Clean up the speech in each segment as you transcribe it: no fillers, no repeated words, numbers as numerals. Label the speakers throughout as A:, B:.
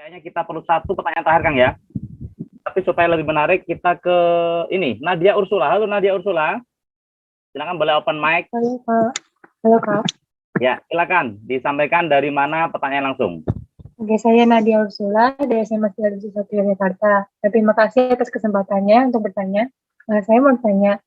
A: Kayaknya kita perlu satu pertanyaan terakhir, Kang, ya. Tapi supaya lebih menarik, kita ke ini, Nadia Ursula. Halo, Nadia Ursula. Silakan boleh open mic.
B: Halo, Kak. Halo, Kak.
A: Ya, silakan. Disampaikan dari mana pertanyaan langsung.
B: Oke, saya Nadia Ursula dari SMA 1 Jakarta. Terima kasih atas kesempatannya untuk bertanya. Saya mau bertanya,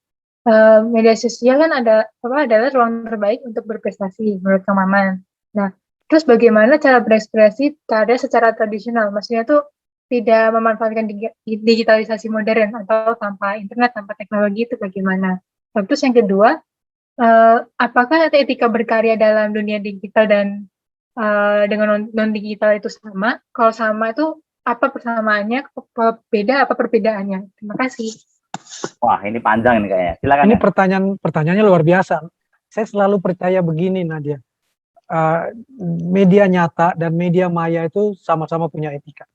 B: media sosial kan adalah ruang terbaik untuk berprestasi menurut Kang Maman. Nah, terus bagaimana cara berekspresi karya secara tradisional? Maksudnya tuh tidak memanfaatkan digitalisasi modern atau tanpa internet, tanpa teknologi itu bagaimana? Terus yang kedua, apakah etika berkarya dalam dunia digital dan dengan non digital itu sama? Kalau sama itu apa persamaannya? Beda apa perbedaannya? Terima kasih.
A: Wah, ini panjang ini kayaknya. Silakan.
C: Ini
A: ya.
C: pertanyaannya luar biasa. Saya selalu percaya begini, Nadia. Media nyata dan media maya itu sama-sama punya etika.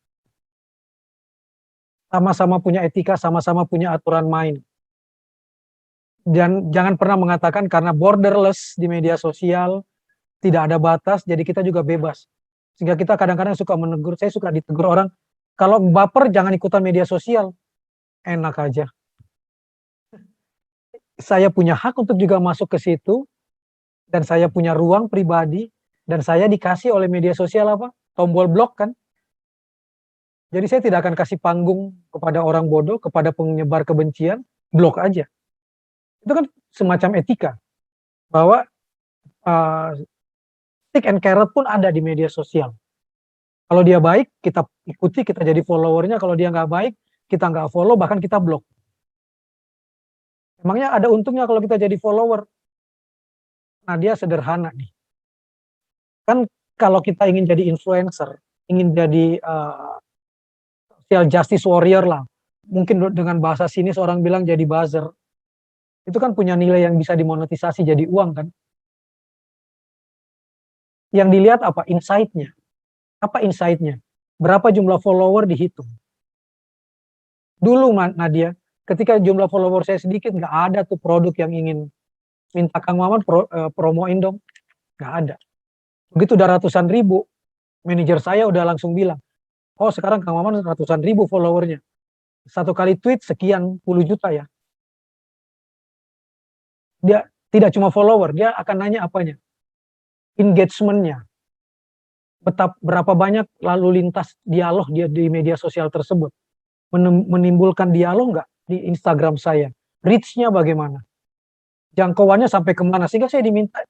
C: Sama-sama punya etika, sama-sama punya aturan main. Dan jangan pernah mengatakan karena borderless di media sosial, tidak ada batas, jadi kita juga bebas. Sehingga kita kadang-kadang suka menegur, saya suka ditegur orang, kalau baper jangan ikutan media sosial. Enak aja. Saya punya hak untuk juga masuk ke situ, dan saya punya ruang pribadi, dan saya dikasih oleh media sosial apa? Tombol blok kan? Jadi saya tidak akan kasih panggung kepada orang bodoh, kepada penyebar kebencian, blok aja. Itu kan semacam etika. Bahwa stick and carrot pun ada di media sosial. Kalau dia baik, kita ikuti, kita jadi followernya. Kalau dia nggak baik, kita nggak follow, bahkan kita blok. Emangnya ada untungnya kalau kita jadi follower? Nah, dia sederhana nih. Kan kalau kita ingin jadi influencer, ingin jadi social justice warrior lah. Mungkin dengan bahasa sinis orang bilang jadi buzzer. Itu kan punya nilai yang bisa dimonetisasi jadi uang kan. Yang dilihat apa? Insight-nya. Apa insight-nya? Berapa jumlah follower dihitung. Dulu Nadia, ketika jumlah follower saya sedikit, nggak ada tuh produk yang ingin minta Kang Maman promoin dong. Nggak ada. Begitu udah ratusan ribu, manajer saya udah langsung bilang, oh sekarang Kang Maman ratusan ribu followernya. Satu kali tweet sekian puluh juta ya. Dia tidak cuma follower, dia akan nanya apanya. Engagement-nya. Berapa banyak lalu lintas dialog dia di media sosial tersebut. Menimbulkan dialog nggak di Instagram saya. Reach-nya bagaimana. Jangkauannya sampai kemana. Sehingga saya diminta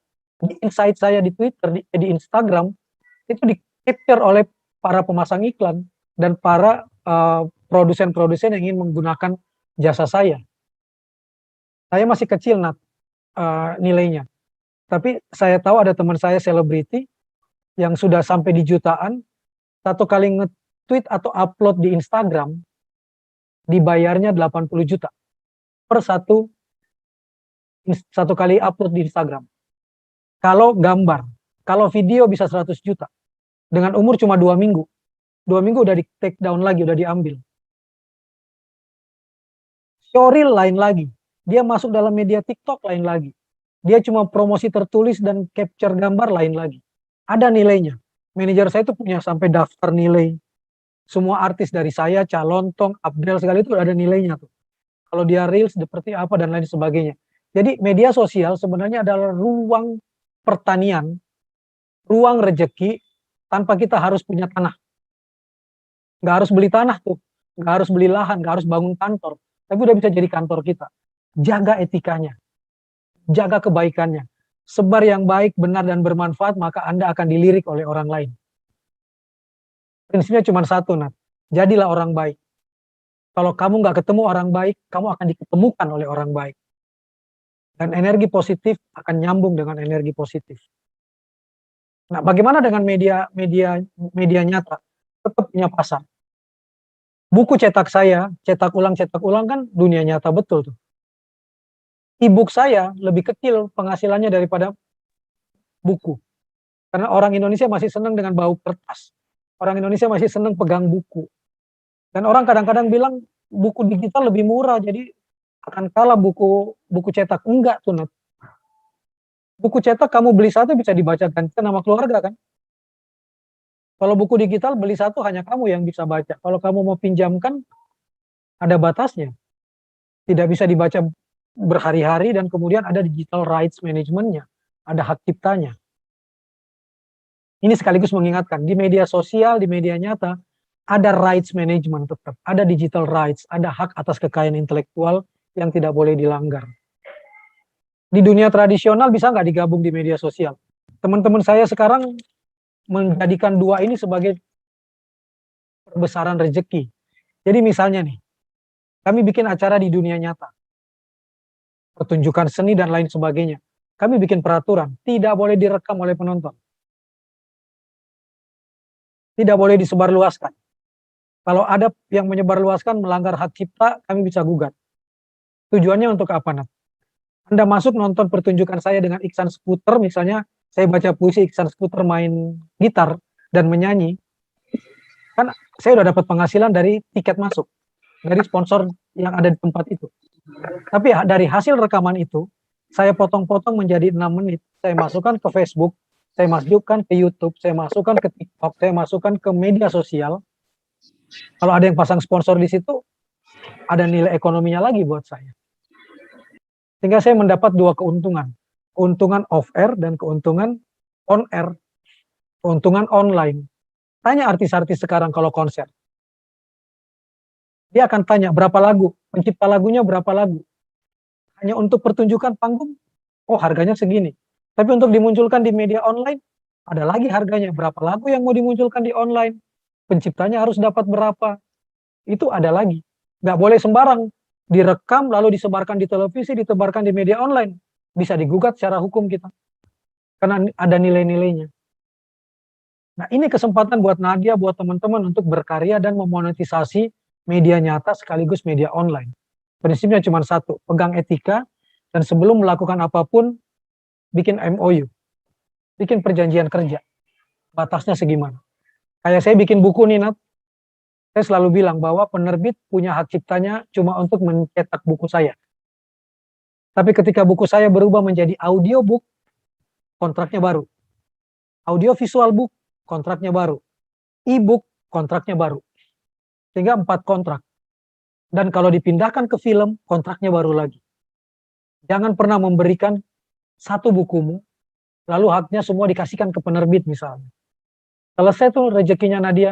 C: di insight saya di Twitter, di Instagram, itu di-capture oleh para pemasang iklan dan para produsen-produsen yang ingin menggunakan jasa saya. Saya masih kecil nilainya. Tapi saya tahu ada teman saya selebriti yang sudah sampai di jutaan, satu kali nge-tweet atau upload di Instagram, dibayarnya 80 juta per satu kali upload di Instagram. Kalau gambar, kalau video bisa 100 juta. Dengan umur cuma 2 minggu. 2 minggu udah di take down lagi, udah diambil. Showreel lain lagi. Dia masuk dalam media TikTok lain lagi. Dia cuma promosi tertulis dan capture gambar lain lagi. Ada nilainya. Manajer saya itu punya sampai daftar nilai. Semua artis dari saya, Calontong, Abdel, segala itu ada nilainya tuh. Kalau dia reels seperti apa dan lain sebagainya. Jadi media sosial sebenarnya adalah ruang pertanian, ruang rejeki tanpa kita harus punya tanah. Nggak harus beli tanah tuh, nggak harus beli lahan, nggak harus bangun kantor. Tapi udah bisa jadi kantor kita. Jaga etikanya, jaga kebaikannya. Sebar yang baik, benar, dan bermanfaat, maka Anda akan dilirik oleh orang lain. Prinsipnya cuma satu, Nat. Jadilah orang baik. Kalau kamu nggak ketemu orang baik, kamu akan diketemukan oleh orang baik. Dan energi positif akan nyambung dengan energi positif. Nah, bagaimana dengan media nyata? Tetap punya pasar. Buku cetak saya, cetak ulang kan dunia nyata betul tuh. E-book saya lebih kecil penghasilannya daripada buku. Karena orang Indonesia masih senang dengan bau kertas. Orang Indonesia masih senang pegang buku. Dan orang kadang-kadang bilang buku digital lebih murah, jadi akan kalah buku cetak. Enggak tuh, Nat. Buku cetak kamu beli satu bisa dibacakan sama keluarga kan. Kalau buku digital beli satu hanya kamu yang bisa baca. Kalau kamu mau pinjamkan ada batasnya. Tidak bisa dibaca berhari-hari dan kemudian ada digital rights managementnya, ada hak ciptanya. Ini sekaligus mengingatkan, di media sosial, di media nyata, ada rights management tetap, ada digital rights, ada hak atas kekayaan intelektual yang tidak boleh dilanggar. Di dunia tradisional bisa nggak digabung di media sosial? Teman-teman saya sekarang menjadikan dua ini sebagai perbesaran rezeki. Jadi misalnya nih, kami bikin acara di dunia nyata, pertunjukan seni dan lain sebagainya. Kami bikin peraturan, tidak boleh direkam oleh penonton. Tidak boleh disebarluaskan. Kalau ada yang menyebarluaskan melanggar hak cipta, kami bisa gugat. Tujuannya untuk apa, Nat? Anda masuk nonton pertunjukan saya dengan Iksan Skuter, misalnya saya baca puisi, Iksan Skuter main gitar dan menyanyi, kan saya udah dapat penghasilan dari tiket masuk, dari sponsor yang ada di tempat itu. Tapi dari hasil rekaman itu, saya potong-potong menjadi 6 menit, saya masukkan ke Facebook, saya masukkan ke YouTube, saya masukkan ke TikTok, saya masukkan ke media sosial. Kalau ada yang pasang sponsor di situ, ada nilai ekonominya lagi buat saya. Sehingga saya mendapat dua keuntungan. Keuntungan off-air dan keuntungan on-air. Keuntungan online. Tanya artis-artis sekarang kalau konser. Dia akan tanya berapa lagu, pencipta lagunya berapa lagu. Hanya untuk pertunjukan panggung, oh harganya segini. Tapi untuk dimunculkan di media online, ada lagi harganya. Berapa lagu yang mau dimunculkan di online. Penciptanya harus dapat berapa. Itu ada lagi. Nggak boleh sembarang. Direkam lalu disebarkan di televisi, ditebarkan di media online. Bisa digugat secara hukum kita. Karena ada nilai-nilainya. Nah ini kesempatan buat Nadia, buat teman-teman untuk berkarya dan memonetisasi media nyata sekaligus media online. Prinsipnya cuma satu, pegang etika, dan sebelum melakukan apapun, bikin MOU. Bikin perjanjian kerja. Batasnya segimana. Kayak saya bikin buku nih, Nat. Saya selalu bilang bahwa penerbit punya hak ciptanya cuma untuk mencetak buku saya. Tapi ketika buku saya berubah menjadi audiobook, kontraknya baru. Audio visual book, kontraknya baru. E-book, kontraknya baru. Sehingga 4 kontrak. Dan kalau dipindahkan ke film, kontraknya baru lagi. Jangan pernah memberikan satu bukumu, lalu haknya semua dikasihkan ke penerbit misalnya. Selesai tuh rezekinya Nadia.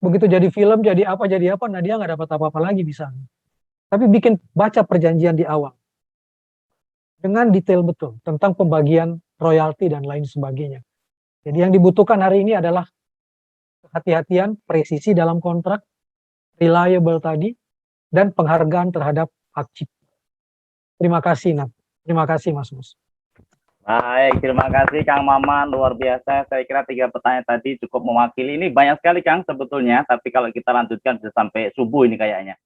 C: Begitu jadi film, jadi apa, Nadia nggak dapat apa-apa lagi misalnya. Tapi bikin baca perjanjian di awal. Dengan detail betul tentang pembagian royalti dan lain sebagainya. Jadi yang dibutuhkan hari ini adalah kehati-hatian, presisi dalam kontrak, reliable tadi, dan penghargaan terhadap hak cipta. Terima kasih, Nat. Terima kasih, Mas Mus.
A: Baik, terima kasih Kang Maman, luar biasa. Saya kira 3 pertanyaan tadi cukup mewakili. Ini banyak sekali Kang sebetulnya, tapi kalau kita lanjutkan bisa sampai subuh ini kayaknya.